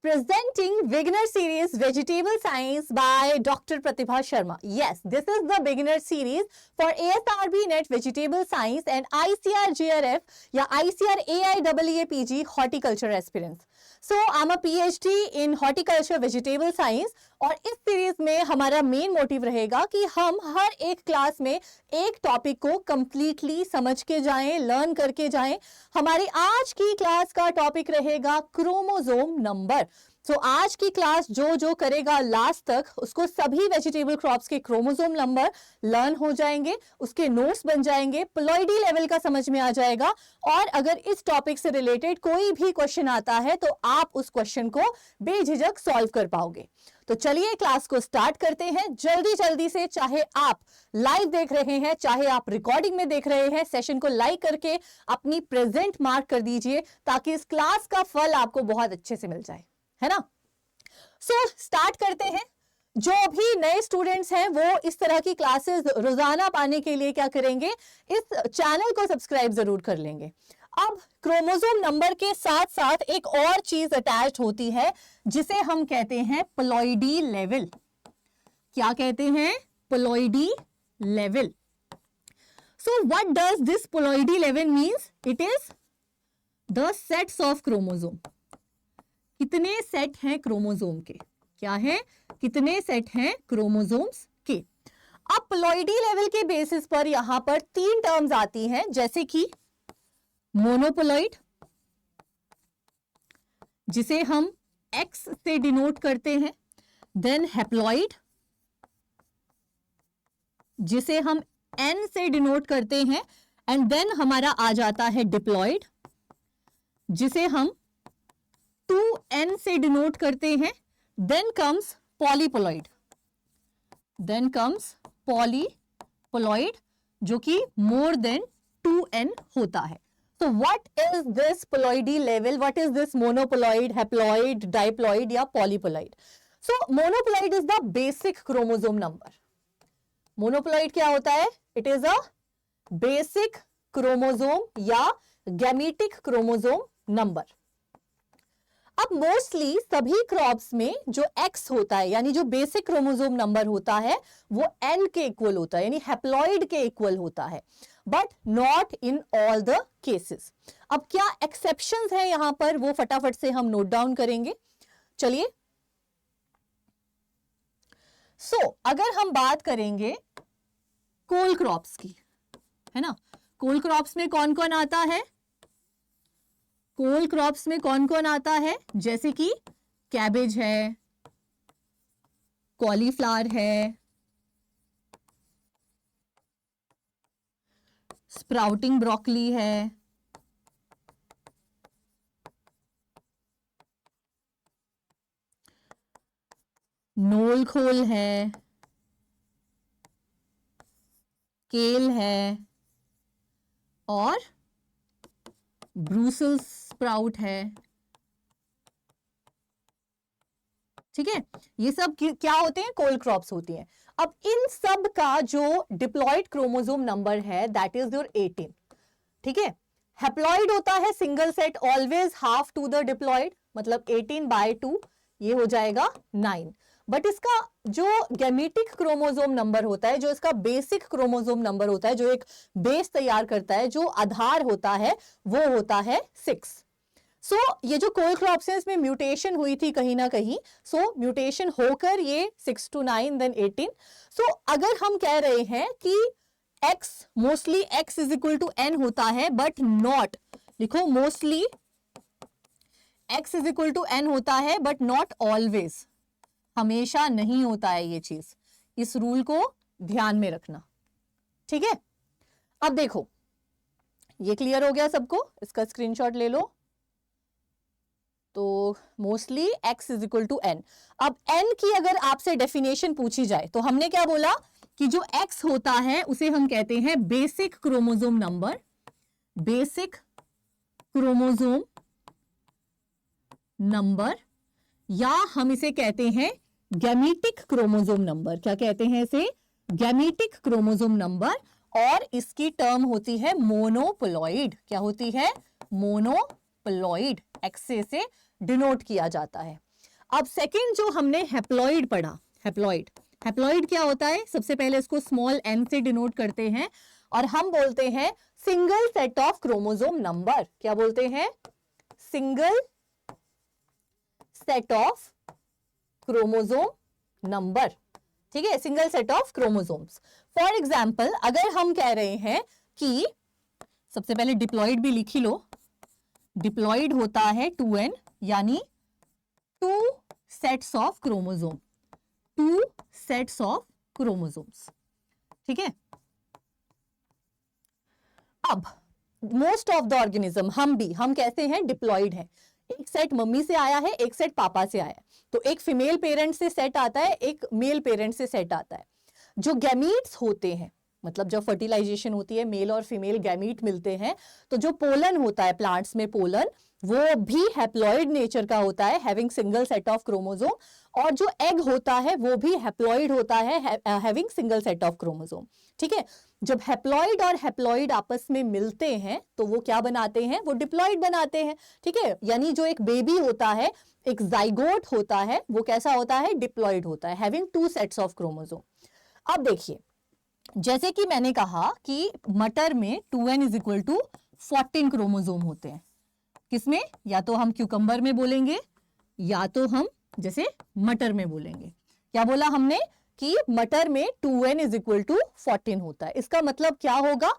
presenting beginner series Vegetable Science by Dr. Pratibha Sharma. Yes, this is the beginner series for ASRB NET Vegetable Science and ICR JRF या ICR AIEEE PG Horticulture aspirants. So I'm a PhD in Horticulture Vegetable Science और इस series में हमारा main motive रहेगा कि हम हर एक class में एक टॉपिक को कंप्लीटली समझ के जाएं, लर्न करके जाएं। हमारी आज की क्लास का टॉपिक रहेगा क्रोमोसोम नंबर। तो आज की क्लास जो करेगा लास्ट तक उसको सभी वेजिटेबल क्रॉप्स के क्रोमोसोम नंबर लर्न हो जाएंगे, उसके नोट्स बन जाएंगे, प्लॉइडी लेवल का समझ में आ जाएगा। और अगर इस टॉपिक से रिलेटेड कोई भी क्वेश्चन आता है तो आप उस क्वेश्चन को बेझिझक सॉल्व कर पाओगे। तो चलिए क्लास को स्टार्ट करते हैं जल्दी से। चाहे आप लाइव देख रहे हैं, चाहे आप रिकॉर्डिंग में देख रहे हैं, सेशन को लाइक करके अपनी प्रेजेंट मार्क कर दीजिए ताकि इस क्लास का फल आपको बहुत अच्छे से मिल जाए, है ना। सो स्टार्ट करते हैं। जो भी नए स्टूडेंट्स हैं वो इस तरह की क्लासेस रोजाना पाने के लिए क्या करेंगे, इस चैनल को सब्सक्राइब जरूर कर लेंगे। अब क्रोमोसोम नंबर के साथ साथ एक और चीज अटैच्ड होती है जिसे हम कहते हैं प्लॉइडी लेवल। क्या कहते हैं? Ploidy level. So what does this ploidy level means? It is the sets of chromosome. कितने सेट हैं क्रोमोसोम के? क्या है? कितने सेट हैं क्रोमोसोम्स के। अब प्लॉइडी लेवल के बेसिस पर यहां पर तीन टर्म्स आती हैं, जैसे कि मोनोप्लॉइड, जिसे हम X से डिनोट करते हैं, देन हैप्लॉइड, जिसे हम N से डिनोट करते हैं, एंड देन हमारा आ जाता है डिप्लॉइड, जिसे हम 2N से डिनोट करते हैं। देन कम्स पॉलीप्लॉइड, जो कि मोर देन 2N होता है। So what is this ploidy level? What is this monoploid, haploid, diploid या polyploid? So monoploid is the basic chromosome number. Monoploid क्या होता है? It is a basic chromosome या gametic chromosome number. अब mostly सभी crops में जो X होता है यानी जो बेसिक क्रोमोसोम नंबर होता है वो N के इक्वल होता है, यानी हैप्लॉइड के इक्वल होता है, but not in all the cases. अब क्या एक्सेप्शंस हैं यहां पर, वो फटाफट से हम नोट डाउन करेंगे। चलिए, अगर हम बात करेंगे कोल क्रॉप्स की, है ना, कोल क्रॉप्स में कौन कौन आता है? कोल क्रॉप्स में कौन कौन आता है? जैसे कि कैबेज है, कॉलीफ्लावर है, स्प्राउटिंग ब्रोकली है, नोल खोल है, केल है और ब्रूसेल्स स्प्राउट है। ठीक है, ये सब क्या होते हैं? कोल क्रॉप्स होती हैं। अब इन सब का जो डिप्लॉइड क्रोमोसोम नंबर है दैट इज योर 18। ठीक है, हैप्लॉइड होता है single set, always half to the diploid, मतलब 18/2, ये हो जाएगा 9। बट इसका जो गैमेटिक क्रोमोसोम नंबर होता है, जो इसका बेसिक क्रोमोसोम नंबर होता है, जो एक बेस तैयार करता है, जो आधार होता है, वो होता है 6। सो ये जो कोल क्रॉप्स है इसमें म्यूटेशन हुई थी कहीं ना कहीं, सो म्यूटेशन होकर ये 6 to 9 देन 18। सो अगर हम कह रहे हैं कि X mostly X is equal to N होता है, बट नॉट, लिखो mostly X is equal to N होता है बट नॉट ऑलवेज, हमेशा नहीं होता है ये चीज। इस रूल को ध्यान में रखना, ठीक है। अब देखो, ये क्लियर हो गया सबको, इसका स्क्रीनशॉट ले लो। तो mostly X is equal to N। अब N की अगर आपसे डेफिनेशन पूछी जाए तो हमने क्या बोला कि जो X होता है उसे हम कहते हैं basic chromosome number, basic chromosome number, या हम इसे कहते हैं गैमेटिक क्रोमोसोम नंबर। क्या कहते हैं इसे? Gametic chromosome number. और इसकी टर्म होती है मोनोप्लॉइड। क्या होती है? मोनोप्लॉइड। एक्स से डिनोट किया जाता है। अब सेकंड जो हमने हैप्लॉइड पढ़ा, हैप्लॉइड, हैप्लॉइड क्या होता है? सबसे पहले इसको स्मॉल n से डिनोट करते हैं और हम बोलते हैं single set of chromosome number. क्या बोलते हैं? Single set of chromosome number. ठीक है, single set of chromosomes. For example अगर हम कह रहे हैं कि सबसे पहले डिप्लॉइड भी लिख ही लो, डिप्लॉइड होता है 2n यानी 2 sets of chromosome, 2 sets of chromosomes. ठीक है, अब मोस्ट ऑफ द ऑर्गेनिज्म, हम कैसे हैं? डिप्लॉइड है। एक सेट मम्मी से आया है, एक सेट पापा से आया है। तो एक फीमेल पेरेंट से सेट आता है, एक मेल पेरेंट से सेट आता है। जो गैमीट्स होते हैं, मतलब जब फर्टिलाइजेशन होती है, मेल और फीमेल गैमीट मिलते हैं, तो जो पोलन होता है प्लांट्स में, पोलन, वो भी हैप्लॉइड नेचर का होता है, having single set of chromosome. और जो एग होता है वो भी हैप्लॉइड होता है, having single set of chromosome. ठीक है, जब हैप्लॉइड और हैप्लॉइड आपस में मिलते हैं तो वो क्या बनाते हैं? वो डिप्लॉइड बनाते हैं। ठीक है, यानी जो एक बेबी होता है, एक जाइगोट होता है, वो कैसा होता है? डिप्लॉइड होता है, हैविंग 2 सेट्स ऑफ क्रोमोसोम। अब देखिए, जैसे कि मैंने कहा कि मटर में 2n is equal to 14 chromosome होते हैं। किसमें? या तो हम क्यूकम्बर में बोलेंगे या तो हम जैसे मटर में बोलेंगे। क्या बोला हमने? कि मटर में 2n इज इक्वल टू 14 होता है। इसका मतलब क्या होगा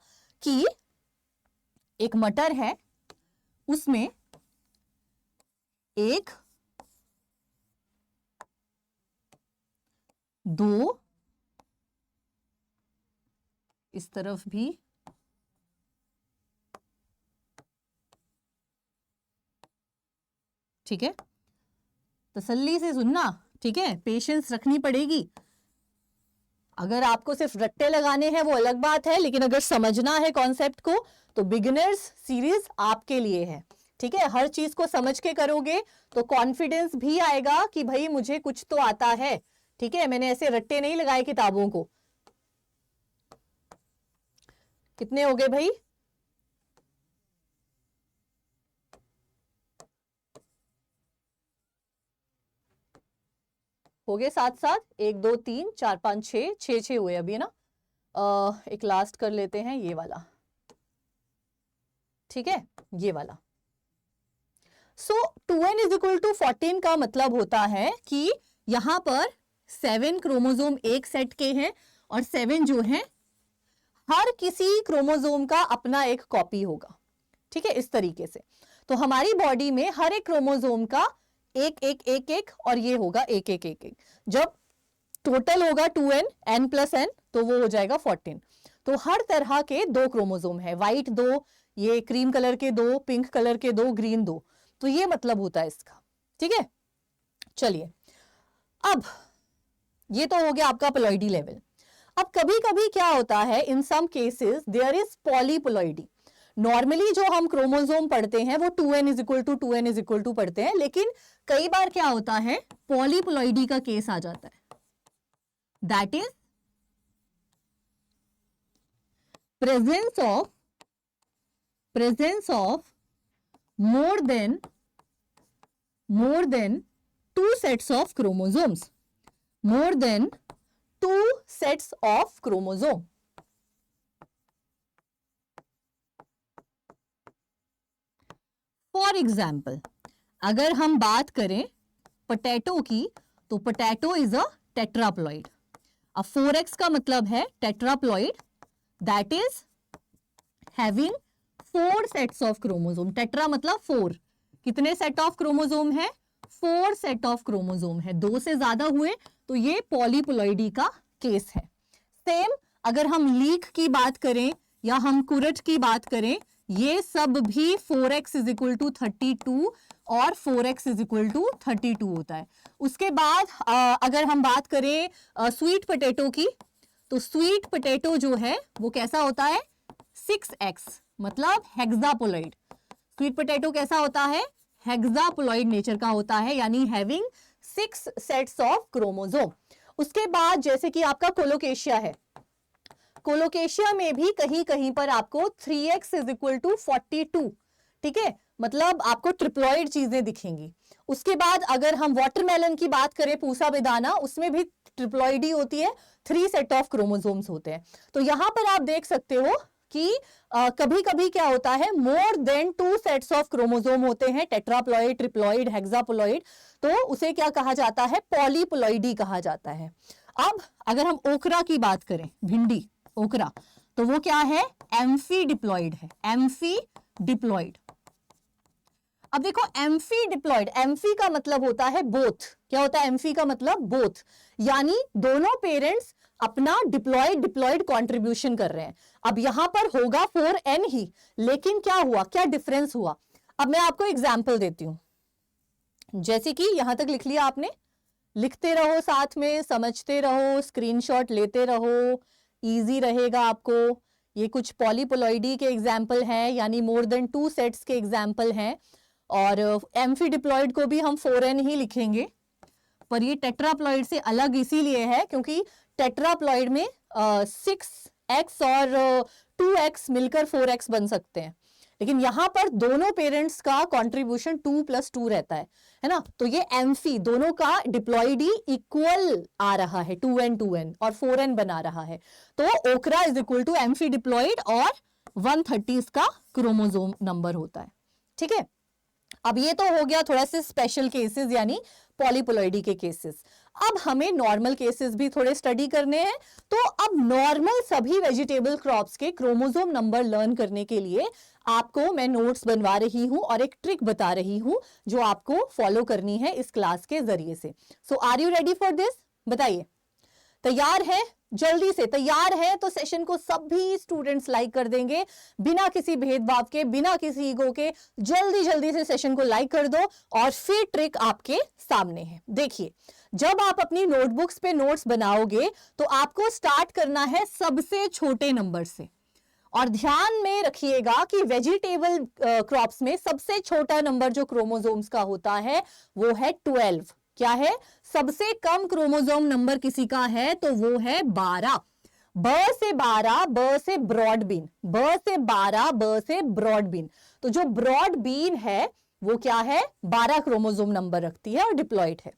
कि एक मटर है, उसमें 1, 2, इस तरफ भी, ठीक है, तसल्ली से सुनना, ठीक है, पेशेंस रखनी पड़ेगी। अगर आपको सिर्फ रट्टे लगाने हैं वो अलग बात है, लेकिन अगर समझना है कॉन्सेप्ट को तो बिगिनर्स सीरीज आपके लिए है। ठीक है, हर चीज को समझ के करोगे तो कॉन्फिडेंस भी आएगा कि भाई मुझे कुछ तो आता है। ठीक है, मैंने ऐसे रट्टे नहीं लगाए किताबों को। कितने हो गए भाई? हो गए 7 1 2 3 4 5 6 हुए अभी, है ना। एक लास्ट कर लेते हैं, ये वाला। ठीक है, ये वाला। सो 2n इज इक्वल टू 14 का मतलब होता है कि यहां पर 7 क्रोमोसोम एक सेट के हैं और 7 जो हैं हर किसी क्रोमोसोम का अपना एक कॉपी होगा। ठीक है, इस तरीके से। तो हमारी बॉडी में हर एक क्रोमोसोम का एक एक एक एक और ये होगा एक एक एक एक। जब टोटल होगा 2n, n प्लस n, तो वो हो जाएगा 14। तो हर तरह के 2 क्रोमोसोम है, व्हाइट 2, ये क्रीम कलर के 2, पिंक कलर के 2, ग्रीन 2। तो ये मतलब होता है इसका। ठीक है, चलिए, अब ये तो हो गया आपका प्लॉइडी लेवल। अब कभी कभी क्या होता है, in some cases there is polyploidy. Normally जो हम क्रोमोसोम पढ़ते हैं वो 2n is equal to 2n is equal to पढ़ते हैं, लेकिन कई बार क्या होता है, पॉलीप्लॉइडी का केस आ जाता है। That is presence of more than 2 sets of chromosomes, more than 2 sets of chromosome। For example अगर हम बात करें पोटैटो की, तो पोटैटो इज अ टेट्राप्लॉइड। अब 4x का मतलब है tetraploid, that is having 4 sets of chromosome. Tetra मतलब 4। कितने सेट ऑफ क्रोमोसोम है? 4 सेट ऑफ क्रोमोसोम है। 2 से ज्यादा हुए तो ये पॉलीप्लॉइडी का केस है। सेम अगर हम लीक की बात करें या हम कुरट की बात करें, ये सब भी 4x इज इक्वल टू 32 और 4x इज इक्वल टू 32 होता है। उसके बाद अगर हम बात करें स्वीट पोटैटो की, तो स्वीट पोटैटो जो है वो कैसा होता है? 6x, मतलब हेक्सापोलॉइड। स्वीट पोटैटो कैसा होता है? हेक्सापोलॉइड नेचर का होता है, यानी हैविंग 6 सेट्स ऑफ क्रोमोसोम। उसके बाद जैसे कि आपका कोलोकेशिया है, कोलोकेशिया में भी कहीं कहीं पर आपको 3x इज इक्वल टू 42। ठीक है, मतलब आपको ट्रिप्लॉइड चीजें दिखेंगी। उसके बाद अगर हम वाटरमेलन की बात करें, पूसा बेदाना, उसमें भी ट्रिप्लॉइड ही होती है, 3 सेट ऑफ क्रोमोसोम्स होते हैं। तो यहां पर आप देख सकते हो कि कभी कभी क्या होता है, more than 2 sets of chromosome होते हैं, टेट्राप्लॉइड, ट्रिप्लॉइड, हेक्साप्लॉइड, तो उसे क्या कहा जाता है, पॉलीप्लॉइडी कहा जाता है। अब अगर हम ओकरा की बात करें, भिंडी, ओकरा, तो वो क्या है, एम्फीडिप्लॉइड है, एम्फीडिप्लॉइड। अब देखो एम्फीडिप्लॉइड, एम्फी का मतलब होता है बोथ, क्या होता है एम्फी का मतलब, बोथ, यानी दोनों पेरेंट्स अपना डिप्लॉइड कंट्रीब्यूशन कर रहे हैं। अब यहां पर होगा 4n ही, लेकिन क्या हुआ, क्या डिफरेंस हुआ। अब मैं आपको एग्जांपल देती हूं, जैसे कि यहां तक लिख लिया आपने, लिखते रहो साथ में, समझते रहो, स्क्रीनशॉट लेते रहो, इजी रहेगा आपको। ये कुछ पॉलीप्लॉइडी के एग्जाम्पल हैं, यानी मोर देन 2 सेट्स के एग्जाम्पल हैं, और एम्फीडिप्लॉइड को भी हम 4n ही लिखेंगे, पर ये टेट्राप्लॉइड से अलग इसीलिए है क्योंकि टेट्राप्लॉइड में 6x और 2x मिलकर 4x बन सकते हैं, लेकिन यहां पर दोनों पेरेंट्स का कंट्रीब्यूशन 2 + 2 रहता है ना। तो ये एम्फी दोनों का डिप्लॉइड ही इक्वल आ रहा है, 2n 2n और 4n बना रहा है। तो okra is equal to amphidiploid और 130 इसका क्रोमोसोम नंबर होता है, ठीक है। अब ये तो हो गया थोड़ा से स्पेशल केसेस, यानी पॉलीप्लॉइडी के केसेस। अब हमें नॉर्मल केसेस भी थोड़े स्टडी करने हैं। तो अब नॉर्मल सभी वेजिटेबल क्रॉप्स के क्रोमोसोम नंबर लर्न करने के लिए आपको मैं नोट्स बनवा रही हूं और एक ट्रिक बता रही हूं जो आपको फॉलो करनी है इस क्लास के जरिए से। So are you ready for this? बताइए, तैयार है? जल्दी से तैयार है तो सेशन को सभी स्टूडेंट्स लाइक कर देंगे, बिना किसी भेदभाव के, बिना किसी ईगो के। जल्दी जल्दी से सेशन को लाइक कर दो और फिर ट्रिक आपके सामने है। देखिए, जब आप अपनी नोटबुक्स पे नोट्स बनाओगे तो आपको स्टार्ट करना है सबसे छोटे नंबर से, और ध्यान में रखिएगा कि वेजिटेबल क्रॉप्स में सबसे छोटा नंबर जो क्रोमोसोम्स का होता है वो है 12। क्या है? सबसे कम क्रोमोसोम नंबर किसी का है तो वो है 12। ब से 12, ब से ब्रॉड बीन, ब से 12, ब से ब्रॉड बीन। तो जो ब्रॉड बीन है वो क्या है? 12 क्रोमोसोम नंबर रखती है और डिप्लॉइड है।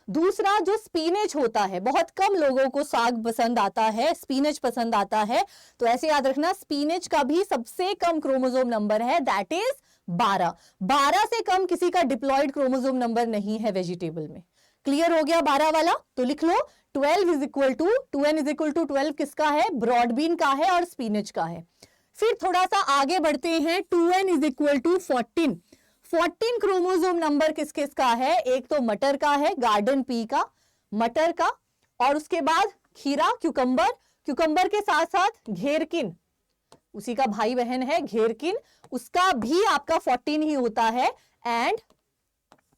दूसरा जो स्पिनच होता है, बहुत कम लोगों को साग पसंद आता है, स्पिनच पसंद आता है, तो ऐसे याद रखना स्पिनच का भी सबसे कम क्रोमोसोम नंबर है, दैट इज 12। 12 से कम किसी का डिप्लॉइड क्रोमोसोम नंबर नहीं है वेजिटेबल में। क्लियर हो गया 12 वाला? तो लिख लो 12 is equal to 2n is equal to 12 किसका है? ब्रॉड बीन का है और स्पिनच का है। फिर थोड़ा सा आगे बढ़ते हैं, 2n is equal to 14। 14 chromosome number किस किस का है? एक तो मटर का है, गार्डन पी का, मटर का, और उसके बाद खीरा, क्यूकंबर, क्यूकंबर के साथ साथ घेरकिन, उसी का भाई बहन है घेरकिन, उसका भी आपका 14 ही होता है, and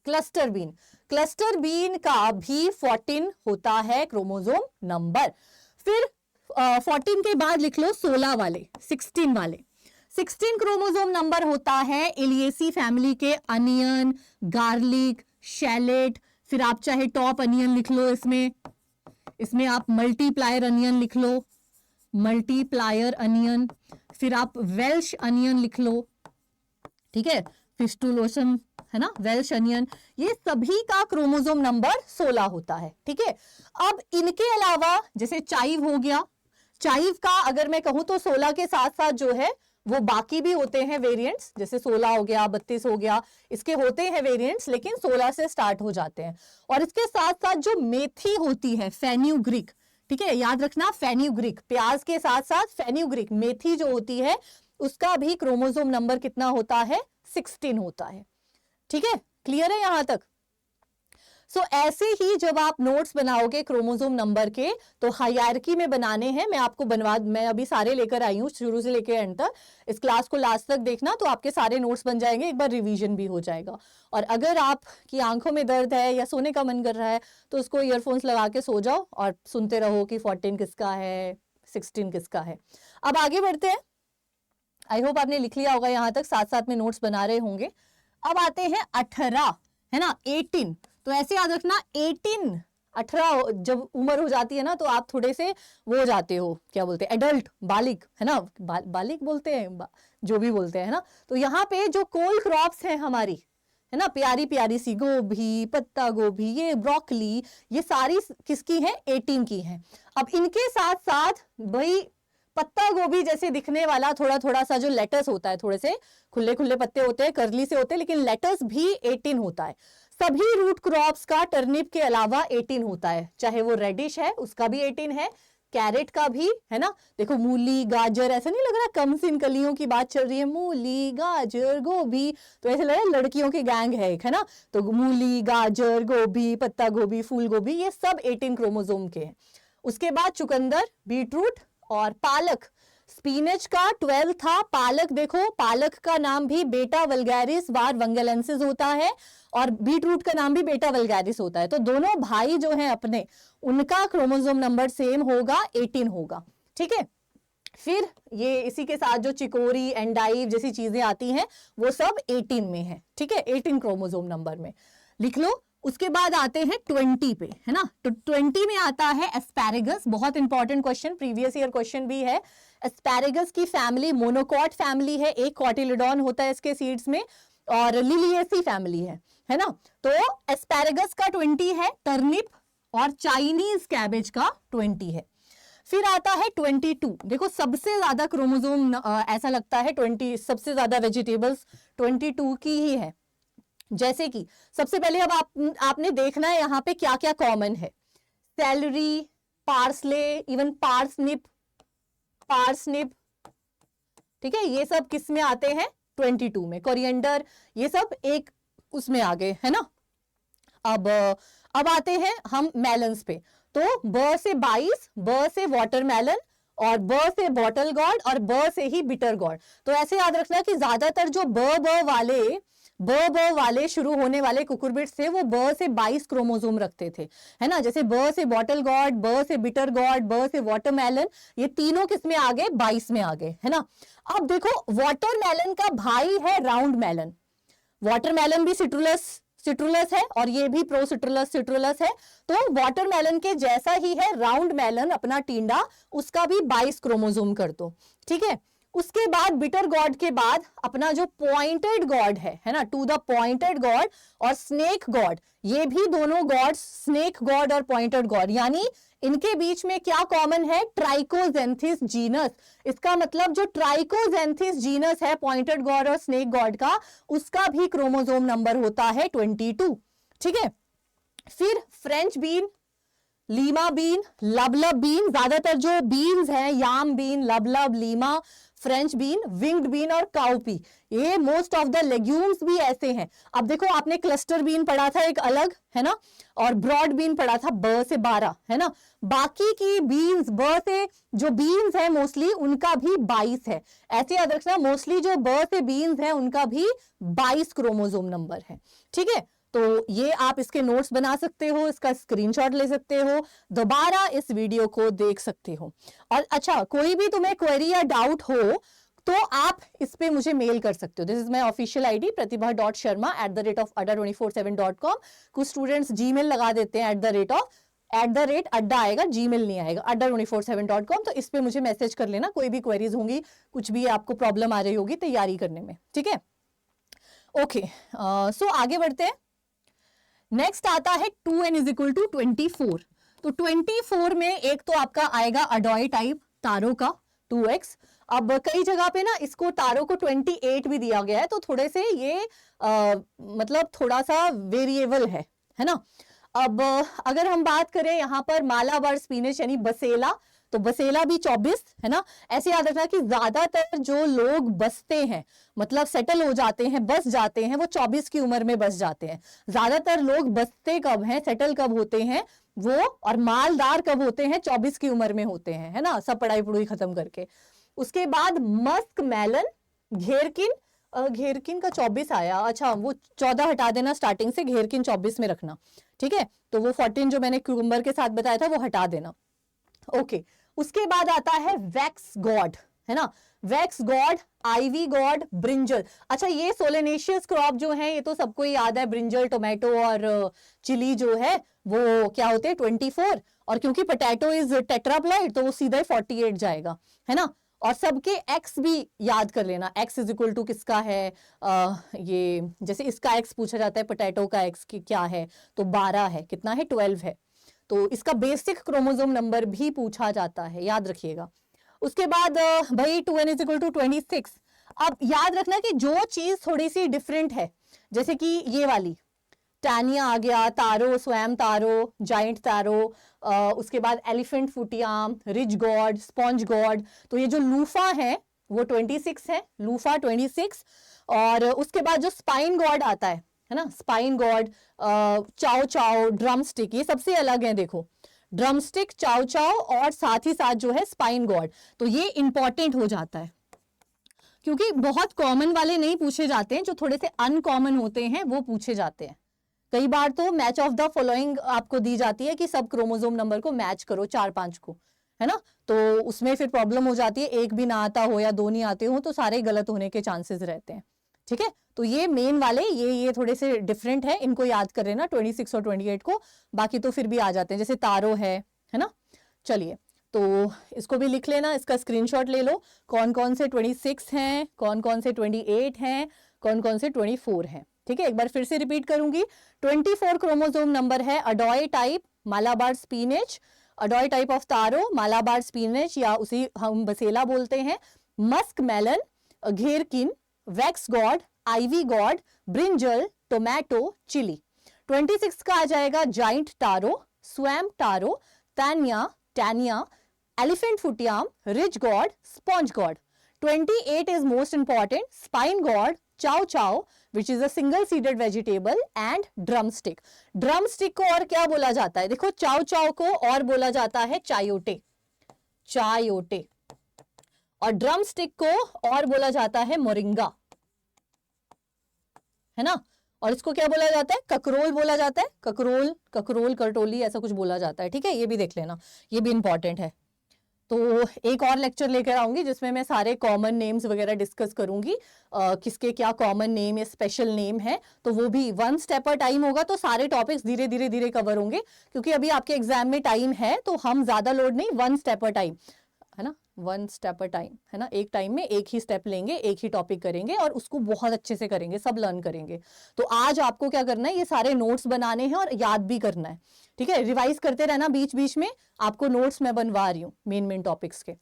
cluster bean, cluster bean का भी 14 होता है क्रोमोसोम नंबर। फिर 14 के बाद लिख लो 16 वाले, 16 वाले। 16 क्रोमोसोम नंबर होता है इलियेसी फैमिली के अनियन, गार्लिक, शैलेट, फिर आप चाहे टॉप अनियन लिख लो, इसमें आप मल्टीप्लायर अनियन लिख लो, मल्टीप्लायर अनियन, फिर आप वेल्श अनियन लिख लो, ठीक है, फिस्टुलोसम है ना, वेल्श अनियन, ये सभी का क्रोमोसोम नंबर 16 होता है, ठीक है। अब इनके अलावा जैसे चाइव हो गया, चाइव का अगर मैं कहूं तो 16 के साथ साथ जो है वो बाकी भी होते हैं वेरिएंट्स, जैसे 16 हो गया, 32 हो गया, इसके होते हैं वेरिएंट्स, लेकिन 16 से स्टार्ट हो जाते हैं। और इसके साथ साथ जो मेथी होती है, फेन्यूग्रीक, ठीक है, याद रखना फेन्यूग्रीक, प्याज के साथ साथ फेन्यूग्रीक मेथी जो होती है उसका भी क्रोमोसोम नंबर कितना होता है? 16 होता है, ठीक है। क्लियर है यहां तक? सो ऐसे ही जब आप नोट्स बनाओगे क्रोमोसोम नंबर के तो हायरार्की में बनाने हैं। मैं अभी सारे लेकर आई हूं, शुरू से लेकर एंड तक। इस क्लास को लास्ट तक देखना तो आपके सारे नोट्स बन जाएंगे, एक बार रिवीजन भी हो जाएगा। और अगर आपकी आंखों में दर्द है या सोने का मन कर रहा है तो उसको ईयरफोन्स लगा के सो जाओ और सुनते रहो कि 14 किसका है, 16 किसका है। अब आगे बढ़ते हैं। आई होप आपने लिख लिया होगा यहाँ तक, साथ साथ में नोट्स बना रहे होंगे। अब आते हैं 18, है ना, 18। तो ऐसे याद रखना 18, 18 जब उम्र हो जाती है ना तो आप थोड़े से वो हो जाते हो, क्या बोलते हैं, एडल्ट, बालिग, है ना, बालिग बोलते हैं, जो भी बोलते हैं ना। तो यहाँ पे जो कोल क्रॉप्स हैं हमारी, है ना, प्यारी प्यारी सी गोभी, पत्ता गोभी, ये ब्रोकली, ये सारी किसकी है? 18 की है। अब इनके साथ साथ भाई पत्ता गोभी जैसे दिखने वाला थोड़ा थोड़ा सा जो लेटस होता है, थोड़े से खुले खुले पत्ते होते हैं, करली से होते हैं, लेकिन लेटस भी 18 होता है। सभी रूट क्रॉप्स का टर्निप के अलावा 18 होता है, चाहे वो रेडिश है उसका भी 18 है, कैरेट का भी, है ना। देखो मूली, गाजर, ऐसा नहीं लग रहा कम सिन कलियों की बात चल रही है, मूली, गाजर, गोभी, तो ऐसा लग रहा है लड़कियों की गैंग है एक, है ना। तो मूली, गाजर, गोभी, पत्ता गोभी, फूल गोभी, ये सब 18 क्रोमोसोम के हैं। उसके बाद चुकंदर, बीटरूट और पालक, स्पिनच का 12 था। पालक देखो, पालक का नाम भी बेटा वल्गैरिस वार वंगेलेंसिस होता है और बीटरूट का नाम भी बेटा वल्गैरिस होता है। तो दोनों भाई जो हैं अपने, उनका क्रोमोसोम नंबर सेम होगा, 18 होगा, ठीक है। फिर ये इसी के साथ जो चिकोरी, एंडाइव जैसी चीजें आती हैं वो सब 18 में है, ठीक है, 18 क्रोमोसोम नंबर में लिख लो। उसके बाद आते हैं 20 पे, है ना। तो 20 में आता है एस्पैरेगस, बहुत important question, previous year question भी है। एस्पैरेगस की फैमिली मोनोकॉट फैमिली है, एक कॉटिलिडॉन होता है इसके सीड्स में, और लिलिएसी फैमिली है ना। तो एस्पैरेगस का 20 है, टर्निप और चाइनीज कैबेज का 20 है। फिर आता है 22, देखो सबसे ज्यादा क्रोमोसोम ऐसा लगता है 20, सबसे ज्यादा वेजिटेबल्स 22 की ही है। जैसे कि सबसे पहले अब आपने देखना है यहाँ पे क्या क्या कॉमन है, सेलरी, पार्सले, इवन पार्सनिप, ठीक है, ये सब किस में आते हैं? 22 में। कोरिएंडर, ये सब एक उसमें आ गए, है ना। अब आते हैं हम मेलन्स पे। तो ब से 22, ब से वाटरमेलन और ब से बॉटल गॉर्ड और ब से ही बिटर गॉर्ड। तो ऐसे याद रखना कि ज्यादातर जो ब वाले शुरू होने वाले कुकुरबिट्स थे वो ब से 22 क्रोमोसोम रखते थे, है ना। जैसे ब से बॉटल गॉर्ड, ब से बिटर गॉर्ड, ब से वाटरमेलन, ये तीनों किस में आ गए? 22 में आ गए, है ना। अब देखो वाटरमेलन का भाई है राउंड मेलन, वाटरमेलन भी सिट्रुलस है और ये भी सिट्रुलस है। तो वाटरमेलन के जैसा ही है राउंड मेलन, अपना टिंडा, उसका भी 22 क्रोमोसोम कर दो, ठीक है। उसके बाद बिटर गॉड के बाद अपना जो पॉइंटेड गॉड है ना, टू द पॉइंटेड गॉड और स्नेक गॉड, ये भी दोनों गॉड्स, स्नेक गॉड और पॉइंटेड गॉड, यानी इनके बीच में क्या कॉमन है? ट्राइकोजेंथिस जीनस। इसका मतलब जो ट्राइकोजेंथिस जीनस है पॉइंटेड गॉड और स्नेक गॉड का, उसका भी क्रोमोसोम नंबर होता है 22, ठीक है। फिर French bean, lima bean, lablab bean, ज्यादातर जो बीन्स हैं, yam bean, lablab, lima, French bean, winged bean और काउपी, ये मोस्ट ऑफ द लेग्यूम्स भी ऐसे हैं। अब देखो आपने क्लस्टर बीन पढ़ा था एक अलग, है ना, और ब्रॉड बीन पढ़ा था ब से 12, है ना। बाकी की बीन्स, ब से जो बीन्स है मोस्टली उनका भी 22 है। ऐसे याद रखना, मोस्टली जो ब से बीन्स है उनका भी 22 क्रोमोसोम नंबर है, ठीक है। तो ये आप इसके नोट्स बना सकते हो, इसका स्क्रीनशॉट ले सकते हो, दोबारा इस वीडियो को देख सकते हो। और अच्छा, कोई भी तुम्हें क्वेरी या डाउट हो तो आप इस पे मुझे मेल कर सकते हो। This is my official ID pratibha.sharma@247.com। कुछ स्टूडेंट्स जीमेल लगा देते हैं @ अड्डा आएगा, जीमेल नहीं आएगा, @247.com। तो इस पे मुझे मैसेज कर लेना, कोई भी क्वेरीज होंगी, कुछ भी आपको प्रॉब्लम आ रही होगी तैयारी करने में, ठीक है। ओके, सो आगे बढ़ते हैं। नेक्स्ट आता है 2n = 24। तो 24 में एक तो आपका आएगा अडॉय टाइप तारों का 2x। अब कई जगह पे ना इसको तारों को 28 भी दिया गया है, तो थोड़े से ये मतलब थोड़ा सा वेरिएबल है ना। अब अगर हम बात करें यहाँ पर मालाबार स्पिनच यानी बसेला, तो बसेला भी 24, है ना। ऐसे याद रखना कि ज्यादातर जो लोग बसते हैं, मतलब सेटल हो जाते हैं, बस जाते हैं, वो 24 की उम्र में बस जाते हैं। ज्यादातर लोग बसते कब हैं, सेटल कब होते हैं वो, और मालदार कब होते हैं? 24 की उम्र में होते हैं, है ना, सब पढ़ाई पढ़ाई खत्म करके। उसके बाद मस्क मेलन, घेरकिन का 24 आया, अच्छा वो 14 हटा देना स्टार्टिंग से, घेरकिन 24 में रखना, ठीक है। तो वो 14 जो मैंने क्यूकम्बर के साथ बताया था वो हटा देना, ओके। उसके बाद आता है वैक्स गॉड, है ना, wax gourd, ivy gourd, brinjal. अच्छा, ये सोलेनेशियस क्रॉप जो है ये तो सबको ही याद है, ब्रिंजल, टोमेटो और चिली जो है वो क्या होते हैं 24, और क्योंकि पोटैटो इज टेट्राप्लॉइड तो वो सीधा 48 जाएगा, है ना। और सबके एक्स भी याद कर लेना, एक्स इज इक्वल टू किसका है, ये जैसे इसका एक्स पूछा जाता है, पोटैटो का एक्स की क्या है, तो 12 है, कितना है 12 है। तो इसका बेसिक क्रोमोसोम नंबर भी पूछा जाता है, याद रखिएगा। उसके बाद भाई 2n इज इक्वल टू 26। अब याद रखना कि जो चीज थोड़ी सी डिफरेंट है, जैसे कि ये वाली टैनिया आ गया, तारो, स्वयं तारो, जाइंट तारो, उसके बाद elephant foot yam, ridge gourd, sponge gourd, तो ये जो लूफा है वो 26 है, लूफा 26। और उसके बाद जो स्पाइन गॉड आता है ना, स्पाइन गॉड, चाओ चाओ, ड्रम स्टिक, ये सबसे अलग है, देखो ड्रम स्टिक, चाओ चाओ और साथ ही साथ जो है स्पाइन गॉड, तो ये इंपॉर्टेंट हो जाता है क्योंकि बहुत कॉमन वाले नहीं पूछे जाते हैं, जो थोड़े से अनकॉमन होते हैं वो पूछे जाते हैं। कई बार तो मैच ऑफ द फॉलोइंग आपको दी जाती है कि सब क्रोमोसोम नंबर को मैच करो 4-5 को, है ना, तो उसमें फिर प्रॉब्लम हो जाती है, एक भी ना आता हो या 2 नहीं आते हो तो सारे गलत होने के चांसेस रहते हैं। ठीक है, तो ये मेन वाले ये थोड़े से डिफरेंट है, इनको याद कर लेना 26 और 28 को, बाकी तो फिर भी आ जाते हैं, जैसे तारो है ना। चलिए, तो इसको भी लिख लेना, इसका स्क्रीनशॉट ले लो, कौन कौन से 26 हैं, कौन कौन से 28 हैं, कौन कौन से 24 हैं। ठीक है, एक बार फिर से रिपीट करूंगी, 24 क्रोमोसोम नंबर है eddoe type, Malabar spinach, eddoe type of taro, Malabar spinach या उसी हम बसेला बोलते हैं, muskmelon, gherkin, wax gourd, ivy gourd, brinjal, tomato, chilli. 26 का आ जाएगा giant taro, swamp taro, tannia, tannia, elephant foot yam, ridge gourd, sponge gourd. 28 is most important, spine gourd, chow chow, which is a single seeded vegetable, and drumstick. drumstick को और क्या बोला जाता है, देखो chow chow को और बोला जाता है चायोटे, चायोटे, और ड्रमस्टिक को और बोला जाता है मोरिंगा, है ना, और इसको क्या बोला जाता है, ककरोल बोला जाता है, ककरोल, ककरोल, करटोली, ऐसा कुछ बोला जाता है। ठीक है, ये भी देख लेना, ये भी इंपॉर्टेंट है। तो एक और लेक्चर लेकर आऊंगी जिसमें मैं सारे कॉमन नेम्स वगैरह डिस्कस करूंगी, किसके क्या कॉमन नेम या स्पेशल नेम है, तो वो भी 1 स्टेप पर टाइम होगा, तो सारे टॉपिक्स धीरे धीरे धीरे कवर होंगे, क्योंकि अभी आपके एग्जाम में टाइम है, तो हम ज्यादा लोड नहीं, 1 स्टेप पर टाइम, है ना, 1 स्टेप पर टाइम, है ना, एक टाइम में एक ही स्टेप लेंगे, एक ही टॉपिक करेंगे और उसको बहुत अच्छे से करेंगे, सब लर्न करेंगे। तो आज आपको क्या करना है, ये सारे नोट्स बनाने हैं और याद भी करना है। ठीक है, रिवाइज करते रहना बीच बीच में, आपको नोट्स मैं बनवा रही हूँ मेन टॉपिक्स के।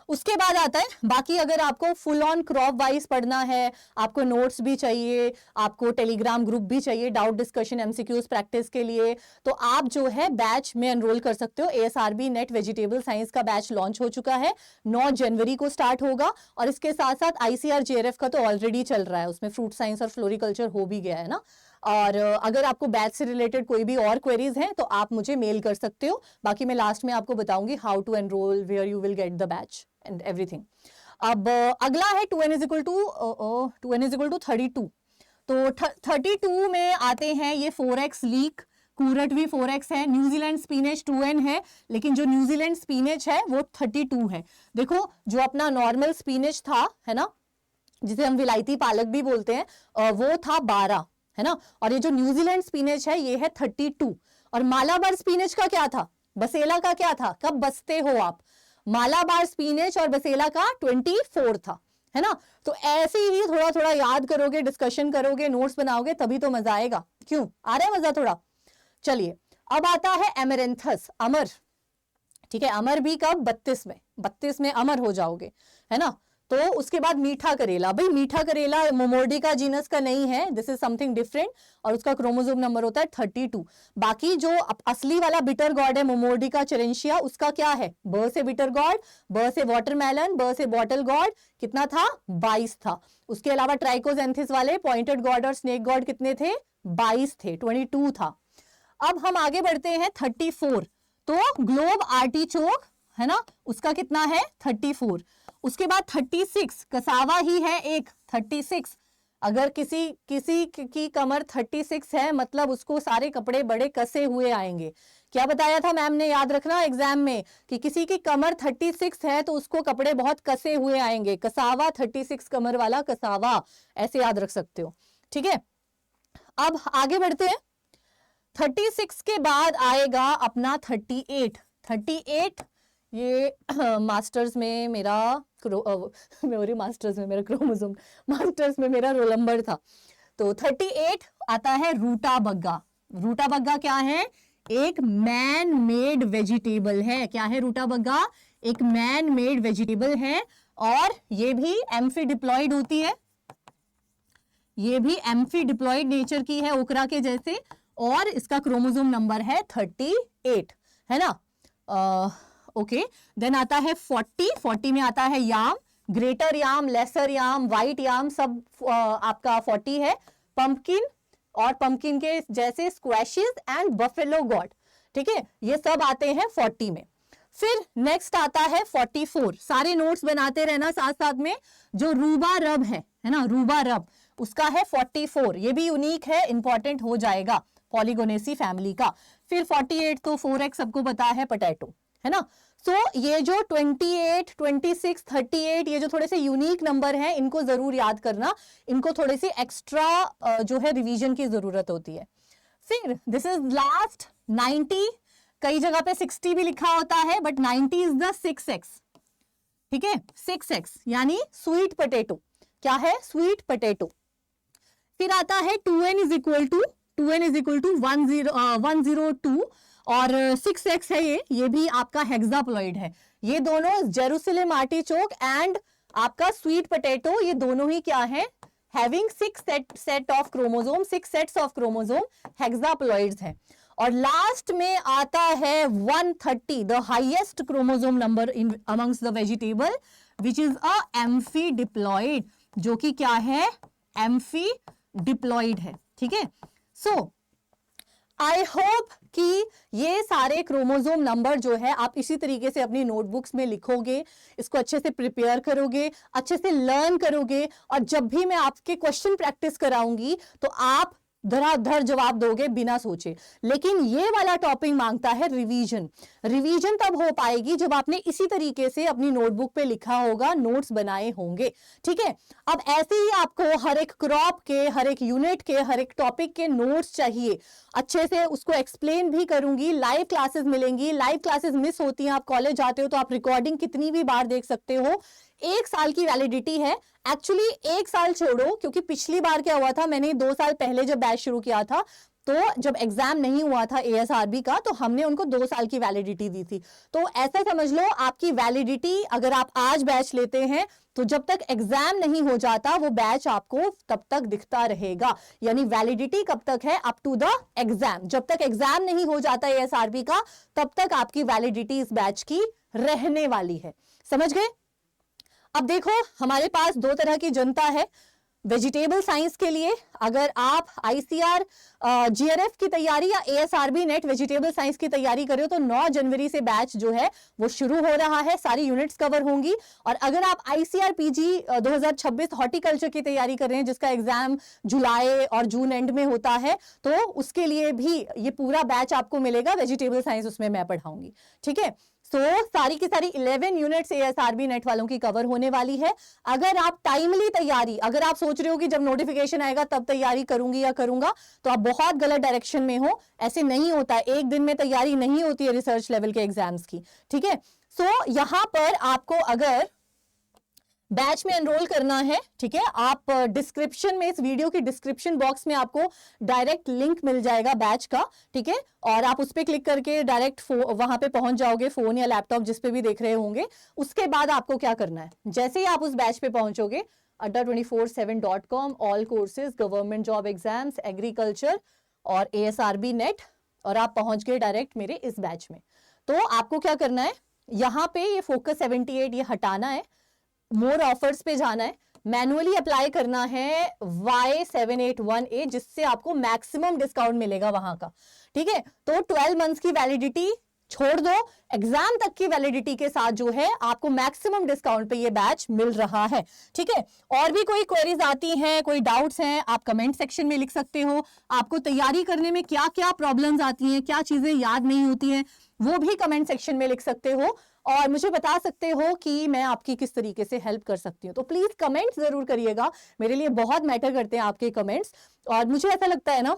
उसके बाद आता है बाकी, अगर आपको फुल ऑन क्रॉप वाइज पढ़ना है, आपको नोट्स भी चाहिए, आपको टेलीग्राम ग्रुप भी चाहिए डाउट डिस्कशन एमसीक्यूज प्रैक्टिस के लिए, तो आप जो है बैच में एनरोल कर सकते हो। एएसआरबी नेट वेजिटेबल साइंस का बैच लॉन्च हो चुका है, 9 जनवरी को स्टार्ट होगा, और इसके साथ साथ आईसीआर-जेआरएफ का तो ऑलरेडी चल रहा है, उसमें फ्रूट साइंस और फ्लोरिकल्चर हो भी गया है ना। और अगर आपको बैच से रिलेटेड कोई भी और क्वेरीज हैं तो आप मुझे मेल कर सकते हो, बाकी मैं लास्ट में आपको बताऊंगी how to enroll, where you will get the batch and everything. अब अगला है 2n इज इक्वल टू 32, तो 32 में आते हैं ये 4x लीक, कूरट भी 4x है, न्यूजीलैंड स्पिनेच 2n है, लेकिन जो न्यूजीलैंड स्पिनेच है वो 32 है। देखो जो अपना नॉर्मल स्पिनेच था, है ना, जिसे हम विलायती पालक भी बोलते हैं, वो था 12, है ना, और ये जो न्यूजीलैंड स्पिनेच है ये है 32। और मालाबार स्पिनेच का क्या था, बसेला का क्या था, कब बसते हो आप, मालाबार स्पिनेच और बसेला का 24 था, है ना। तो ऐसे ही थोड़ा थोड़ा याद करोगे, डिस्कशन करोगे, नोट्स बनाओगे, तभी तो मजा आएगा। क्यों आ रहा है मजा थोड़ा। चलिए, अब आता है एमेरेंथस, अमर। ठीक है, अमर भी कब, 32 में अमर हो जाओगे, है ना। तो उसके बाद मीठा करेला, भाई मीठा करेला मोमोर्डिका जीनस का नहीं है, दिस इज समथिंग डिफरेंट, और उसका क्रोमोसोम नंबर होता है 32। बाकी जो असली वाला बिटर गॉड है मोमोर्डिका चेरेंशिया, उसका क्या है, ब से बिटर गॉड, ब से वाटरमेलन, ब से बॉटल गॉड, कितना था, 22 था। उसके अलावा ट्राइकोजेंथिस वाले पॉइंटेड गॉड और स्नेक गॉड कितने थे, 22 थे, 22 था। अब हम आगे बढ़ते हैं 34, तो ग्लोब आर्टिचोक, है ना, उसका कितना है, 34। उसके बाद 36 कसावा ही है एक, 36। अगर किसी की कमर 36 है मतलब उसको सारे कपड़े बड़े कसे हुए आएंगे। क्या बताया था मैम ने, याद रखना एग्जाम में, कि किसी की कमर 36 है तो उसको कपड़े बहुत कसे हुए आएंगे, कसावा, 36 कमर वाला कसावा, ऐसे याद रख सकते हो। ठीक है, अब आगे बढ़ते हैं। 36 के बाद आएगा अपना 38। ये मास्टर्स में मेरा मास्टर्स में मेरा क्रोमोसोम, मास्टर्स में मेरा रोल नंबर था। तो 38 आता है रूटा बग्गा। रूटा बग्गा क्या है? एक मैन मेड वेजिटेबल है। क्या है रूटा बग्गा? एक मैन मेड वेजिटेबल है, और ये भी एम्फी डिप्लॉयड होती है, ये भी एम्फी डिप्लॉयड नेचर की है ओकरा के जैसे, और इसका क्रोमोसोम नंबर है 38, है ना। ओके, देन आता है 40 में आता है याम, ग्रेटर याम, लेसर याम, व्हाइट याम, सब आपका 40 है। पंपकिन, और पंपकिन के जैसे स्क्वैशेस एंड बफेलो गॉड, ठीक है, ये सब आते हैं 40 में। फिर नेक्स्ट आता है 44, सारे नोट्स बनाते रहना साथ साथ में। जो रूबा रब है ना, रूबा रब, उसका है 44, ये भी यूनिक है, इंपॉर्टेंट हो जाएगा पॉलीगोनेसी फैमिली का। फिर 48 तो 4x सबको पता है, पोटैटो, है ना। सो ये जो 28, 26, 38, ये जो थोड़े से यूनिक नंबर हैं, इनको जरूर याद करना, इनको थोड़े से एक्स्ट्रा जो है रिवीजन की जरूरत होती है। फिर दिस इज लास्ट 90, कई जगह पे 60 भी लिखा होता है, बट 90 इज द 6x, ठीक है, 6x यानी स्वीट पोटैटो। क्या है? Sweet potato. फिर आता है 2n इज इक्वल टू 102, और 6x है, ये भी आपका हेक्साप्लॉइड है। ये दोनों जेरूसलेम आर्टिचोक एंड आपका स्वीट पोटैटो, ये दोनों ही क्या है? Having 6 set of chromosome, 6 sets of chromosome, hexaploids है। और लास्ट में आता है 130, the highest chromosome number in amongst the vegetable, which is a amphidiploid, जो कि क्या है? एम्फी डिप्लॉइड है, ठीक है। सो आई होप कि ये सारे क्रोमोसोम नंबर जो है आप इसी तरीके से अपनी नोटबुक्स में लिखोगे, इसको अच्छे से प्रिपेयर करोगे, अच्छे से लर्न करोगे, और जब भी मैं आपके क्वेश्चन प्रैक्टिस कराऊंगी तो आप धड़ाधड़ जवाब दोगे बिना सोचे। लेकिन ये वाला टॉपिक मांगता है रिवीजन। रिवीजन तब हो पाएगी जब आपने इसी तरीके से अपनी नोटबुक पे लिखा होगा, नोट्स बनाए होंगे, ठीक है। अब ऐसे ही आपको हर एक क्रॉप के, हर एक यूनिट के, हर एक टॉपिक के नोट्स चाहिए, अच्छे से उसको एक्सप्लेन भी करूंगी। लाइव क्लासेस मिलेंगी, लाइव क्लासेस मिस होती हैं, आप कॉलेज जाते हो तो आप रिकॉर्डिंग कितनी भी बार देख सकते हो। 1 साल की वैलिडिटी है, एक्चुअली 1 साल छोड़ो, क्योंकि पिछली बार क्या हुआ था, मैंने 2 साल पहले जब बैच शुरू किया था, तो जब एग्जाम नहीं हुआ था ASRB का, तो हमने उनको 2 साल की वैलिडिटी दी थी। तो ऐसा समझ लो, आपकी वैलिडिटी अगर आप आज बैच लेते हैं तो जब तक एग्जाम नहीं हो जाता वो बैच आपको तब तक दिखता रहेगा। यानी वैलिडिटी कब तक है? Up to the exam. जब तक एग्जाम नहीं हो जाता ASRB का, तब तक आपकी वैलिडिटी इस बैच की रहने वाली है। समझ गए? अब देखो, हमारे पास 2 तरह की जनता है वेजिटेबल साइंस के लिए। अगर आप ICR GRF की तैयारी या ASRB नेट वेजिटेबल साइंस की तैयारी कर रहे हो तो 9 जनवरी से बैच जो है वो शुरू हो रहा है, सारी यूनिट्स कवर होंगी। और अगर आप ICR PG 2026 हॉर्टिकल्चर की तैयारी कर रहे हैं, जिसका एग्जाम जुलाई और जून एंड में होता है, तो उसके लिए भी ये पूरा बैच आपको मिलेगा, वेजिटेबल साइंस उसमें मैं पढ़ाऊंगी, ठीक है। सारी की सारी 11 यूनिट्स ASRB नेट वालों की कवर होने वाली है। अगर आप टाइमली तैयारी, अगर आप सोच रहे हो कि जब नोटिफिकेशन आएगा तब तैयारी करूंगी या करूंगा, तो आप बहुत गलत डायरेक्शन में हो। ऐसे नहीं होता है, एक दिन में तैयारी नहीं होती है रिसर्च लेवल के एग्जाम्स की, ठीक है। यहां पर आपको अगर बैच में एनरोल करना है, ठीक है, आप डिस्क्रिप्शन में, इस वीडियो की डिस्क्रिप्शन बॉक्स में आपको डायरेक्ट लिंक मिल जाएगा बैच का, ठीक है, और आप उस पर क्लिक करके डायरेक्ट वहां पे पहुंच जाओगे, फोन या लैपटॉप जिस पे भी देख रहे होंगे। उसके बाद आपको क्या करना है, जैसे ही आप उस बैच पे पहुंचोगे, adda247.com, all courses, government job exams, agriculture और ASRB नेट, और आप पहुंच गए डायरेक्ट मेरे इस बैच में। तो आपको क्या करना है, यहाँ पे ये फोकस 78 ये हटाना है, मोर ऑफर्स पे जाना है, मैनुअली अप्लाई करना है Y781A, जिससे आपको मैक्सिमम डिस्काउंट मिलेगा वहां का, ठीक है। तो 12 मंथ्स की वैलिडिटी छोड़ दो, एग्जाम तक की वैलिडिटी के साथ जो है आपको मैक्सिमम डिस्काउंट पे ये बैच मिल रहा है, ठीक है। और भी कोई क्वेरीज आती हैं, कोई डाउट्स हैं, आप कमेंट सेक्शन में लिख सकते हो। आपको तैयारी करने में क्या क्या प्रॉब्लम्स आती हैं, क्या चीजें याद नहीं होती हैं, वो भी कमेंट सेक्शन में लिख सकते हो, और मुझे बता सकते हो कि मैं आपकी किस तरीके से हेल्प कर सकती हूँ। तो प्लीज कमेंट्स जरूर करिएगा, मेरे लिए बहुत मैटर करते हैं आपके कमेंट्स। और मुझे ऐसा लगता है ना,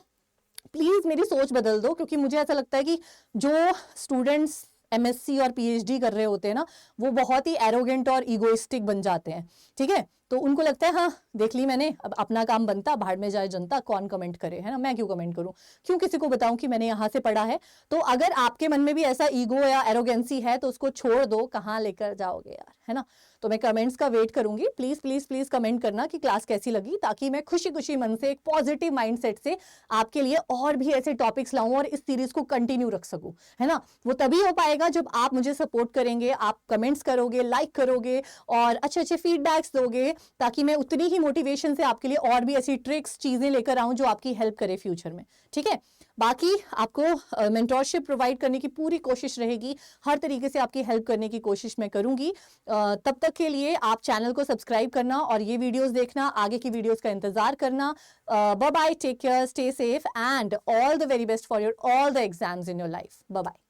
प्लीज मेरी सोच बदल दो, क्योंकि मुझे ऐसा लगता है कि जो स्टूडेंट्स MSc और PhD कर रहे होते हैं ना, वो बहुत ही एरोगेंट और ईगोइस्टिक बन जाते हैं, ठीक है। तो उनको लगता है हाँ देख ली मैंने, अब अपना काम बनता, भाड़ में जाए जनता, कौन कमेंट करे, है ना, मैं क्यों कमेंट करूं, क्यों किसी को बताऊं कि मैंने यहाँ से पढ़ा है। तो अगर आपके मन में भी ऐसा ईगो या एरोगेंसी है तो उसको छोड़ दो, कहाँ लेकर जाओगे यार, है ना। तो मैं कमेंट्स का वेट करूंगी, प्लीज प्लीज प्लीज कमेंट करना कि क्लास कैसी लगी, ताकि मैं खुशी खुशी मन से एक पॉजिटिव माइंडसेट से आपके लिए और भी ऐसे टॉपिक्स लाऊं और इस सीरीज को कंटिन्यू रख सकूं, है ना। वो तभी हो पाएगा जब आप मुझे सपोर्ट करेंगे, आप कमेंट्स करोगे, लाइक करोगे और अच्छे अच्छे फीडबैक्स दोगे, ताकि मैं उतनी ही मोटिवेशन से आपके लिए और भी ऐसी ट्रिक्स चीजें लेकर आऊं जो आपकी हेल्प करे फ्यूचर में, ठीक है। बाकी आपको मेंटोरशिप प्रोवाइड करने की पूरी कोशिश रहेगी, हर तरीके से आपकी हेल्प करने की कोशिश मैं करूंगी। तब तक के लिए आप चैनल को सब्सक्राइब करना और ये वीडियोस देखना, आगे की वीडियोस का इंतजार करना। Bye bye, take care, stay safe and all the very best for your all the exams in your life. Bye bye.